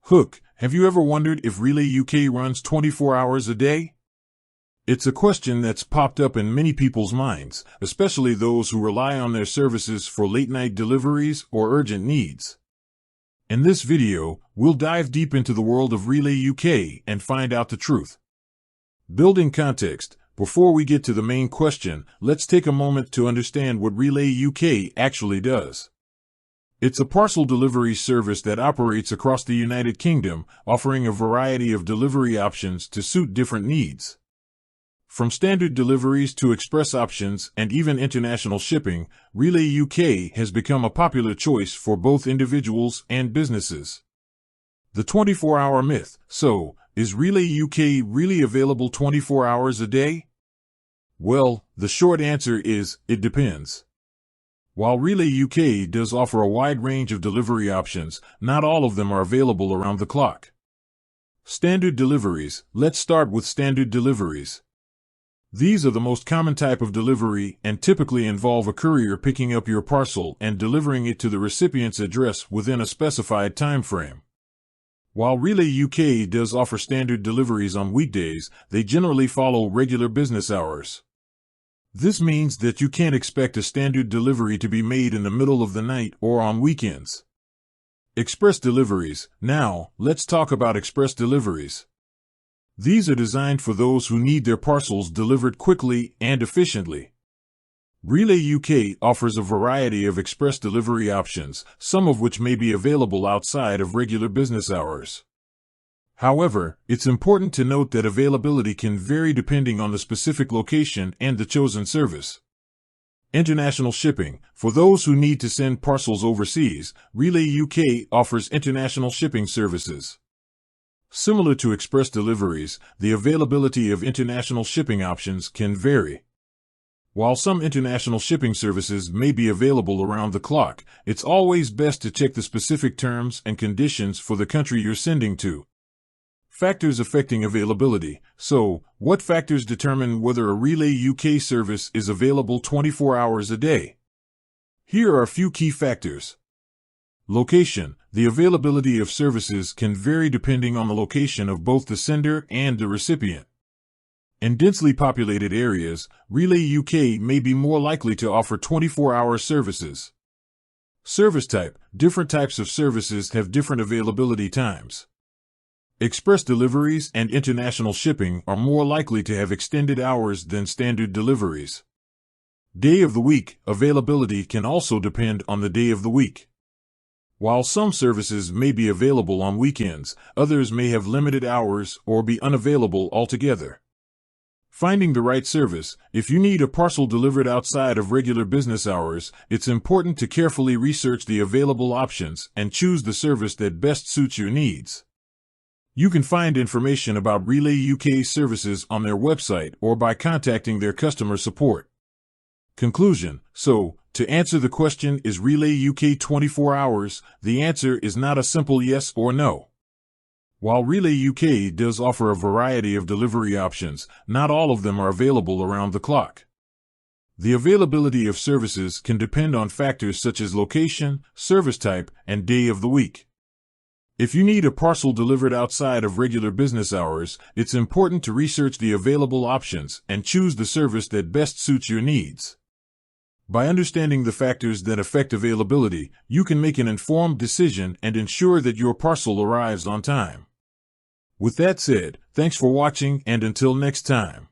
Hook, have you ever wondered if Relay UK runs 24 hours a day? It's a question that's popped up in many people's minds, especially those who rely on their services for late-night deliveries or urgent needs. In this video, we'll dive deep into the world of Relay UK and find out the truth. Building context, before we get to the main question, let's take a moment to understand what Relay UK actually does. It's a parcel delivery service that operates across the United Kingdom, offering a variety of delivery options to suit different needs. From standard deliveries to express options and even international shipping, Relay UK has become a popular choice for both individuals and businesses. The 24-hour myth. So, is Relay UK really available 24 hours a day? Well, the short answer is, it depends. While Relay UK does offer a wide range of delivery options, not all of them are available around the clock. Standard deliveries. Let's start with standard deliveries. These are the most common type of delivery and typically involve a courier picking up your parcel and delivering it to the recipient's address within a specified time frame. While Relay UK does offer standard deliveries on weekdays, they generally follow regular business hours. This means that you can't expect a standard delivery to be made in the middle of the night or on weekends. Express deliveries. Now, let's talk about express deliveries. These are designed for those who need their parcels delivered quickly and efficiently. Relay UK offers a variety of express delivery options, some of which may be available outside of regular business hours. However, it's important to note that availability can vary depending on the specific location and the chosen service. International shipping. For those who need to send parcels overseas, Relay UK offers international shipping services. Similar to express deliveries, the availability of international shipping options can vary. While some international shipping services may be available around the clock, it's always best to check the specific terms and conditions for the country you're sending to. Factors affecting availability. So, what factors determine whether a Relay UK service is available 24 hours a day? Here are a few key factors. Location. The availability of services can vary depending on the location of both the sender and the recipient. In densely populated areas, Relay UK may be more likely to offer 24-hour services. Service type. Different types of services have different availability times. Express deliveries and international shipping are more likely to have extended hours than standard deliveries. Day of the week. Availability can also depend on the day of the week. While some services may be available on weekends, others may have limited hours or be unavailable altogether. Finding the right service. If you need a parcel delivered outside of regular business hours, it's important to carefully research the available options and choose the service that best suits your needs. You can find information about Relay UK services on their website or by contacting their customer support. Conclusion. So, to answer the question, is Relay UK 24 hours, the answer is not a simple yes or no. While Relay UK does offer a variety of delivery options, not all of them are available around the clock. The availability of services can depend on factors such as location, service type, and day of the week. If you need a parcel delivered outside of regular business hours, it's important to research the available options and choose the service that best suits your needs. By understanding the factors that affect availability, you can make an informed decision and ensure that your parcel arrives on time. With that said, thanks for watching, and until next time.